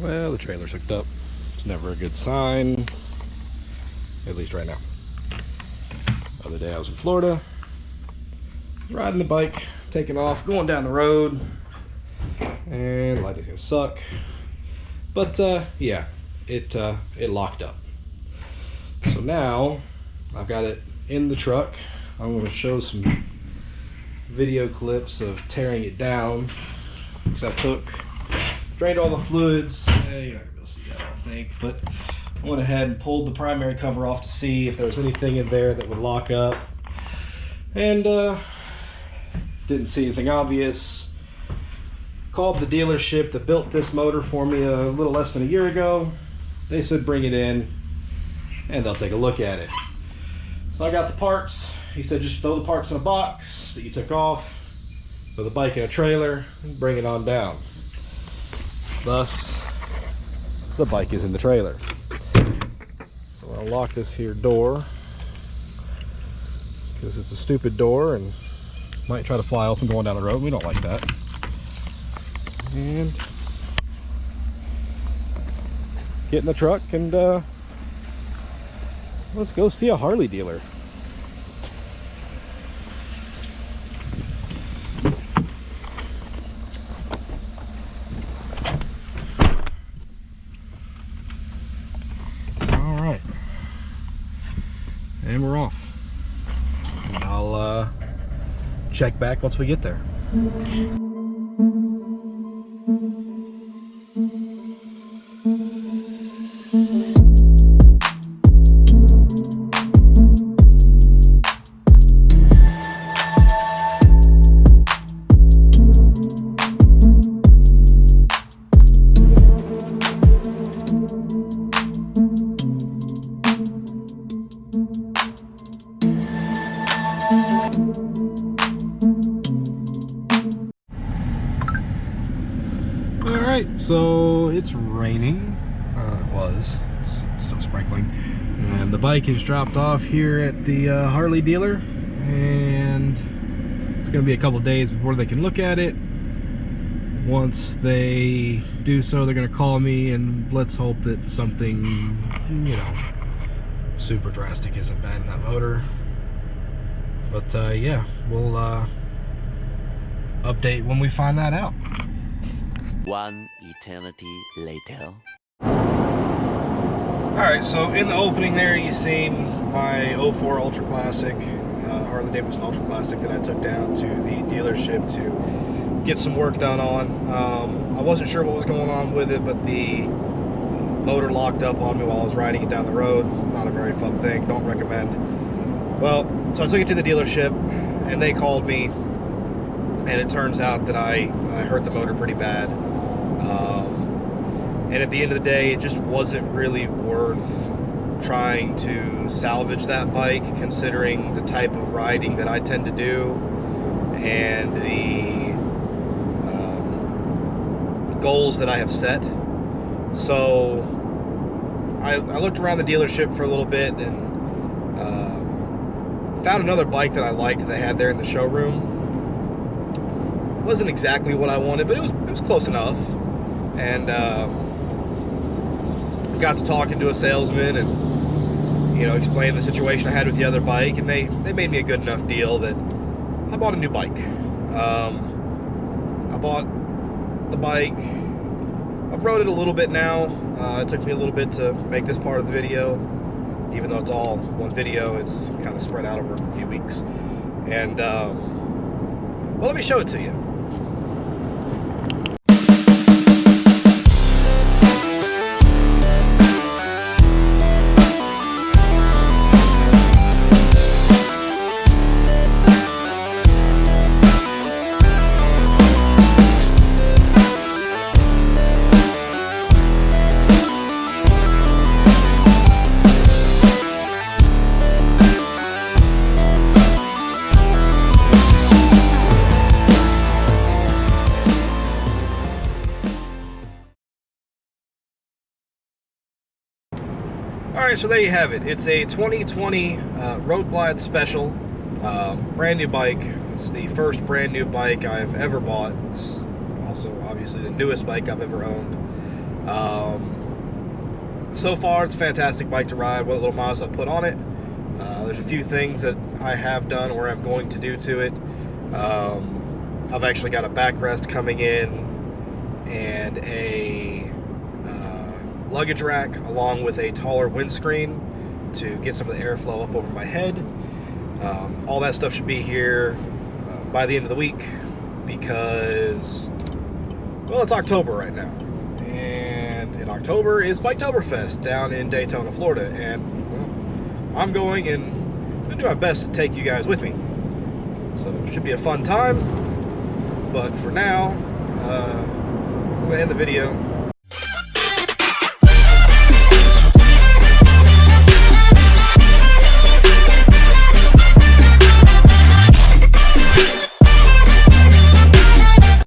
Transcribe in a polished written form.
Well, the trailer's hooked up. It's never a good sign, at least right now. The other day I was in Florida, riding the bike, taking off, going down the road, and light is gonna suck. But yeah, it locked up. So now I've got it in the truck. I'm going to show some video clips of tearing it down, because I drained all the fluids. You're not going to be able to see that, I don't think, but I went ahead and pulled the primary cover off to see if there was anything in there that would lock up, and didn't see anything obvious. Called the dealership that built this motor for me a little less than a year ago. They said bring it in and they'll take a look at it. So I got the parts. He said just throw the parts in a box that you took off, throw the bike in a trailer, and bring it on down. Thus, the bike is in the trailer. So I'll lock this here door, because it's a stupid door and might try to fly open going down the road. We don't like that. And get in the truck and let's go see a Harley dealer. All right, and we're off. And I'll check back once we get there. Alright, so it's raining. It was. It's still sprinkling. And the bike is dropped off here at the Harley dealer. And it's going to be a couple days before they can look at it. Once they do so, they're going to call me, and let's hope that something, you know, super drastic isn't bad in that motor. But yeah, we'll update when we find that out. One eternity later. Alright, so in the opening there you seen my 04 Ultra Classic, Harley Davidson Ultra Classic that I took down to the dealership to get some work done on. I wasn't sure what was going on with it, but the motor locked up on me while I was riding it down the road. Not a very fun thing, don't recommend. Well, so I took it to the dealership and they called me, and it turns out that I hurt the motor pretty bad. And at the end of the day, it just wasn't really worth trying to salvage that bike, considering the type of riding that I tend to do and the goals that I have set. So I looked around the dealership for a little bit and found another bike that I liked that they had there in the showroom. It wasn't exactly what I wanted, but it was close enough. And got to talking to a salesman and, you know, explained the situation I had with the other bike, and they made me a good enough deal that I bought a new bike. I bought the bike. I've rode it a little bit now. It took me a little bit to make this part of the video. Even though it's all one video, it's kind of spread out over a few weeks. And well, let me show it to you. Alright, so there you have it. It's a 2020 Road Glide Special. Brand new bike. It's the first brand new bike I've ever bought. It's also obviously the newest bike I've ever owned. So far, it's a fantastic bike to ride. What little miles I've put on it. There's a few things that I have done or I'm going to do to it. I've actually got a backrest coming in and a luggage rack along with a taller windscreen to get some of the airflow up over my head. All that stuff should be here by the end of the week because, well, it's October right now. And in October is Biketoberfest down in Daytona, Florida. And well, I'm going and I'm going to do my best to take you guys with me. So it should be a fun time. But for now, I'm going to end the video.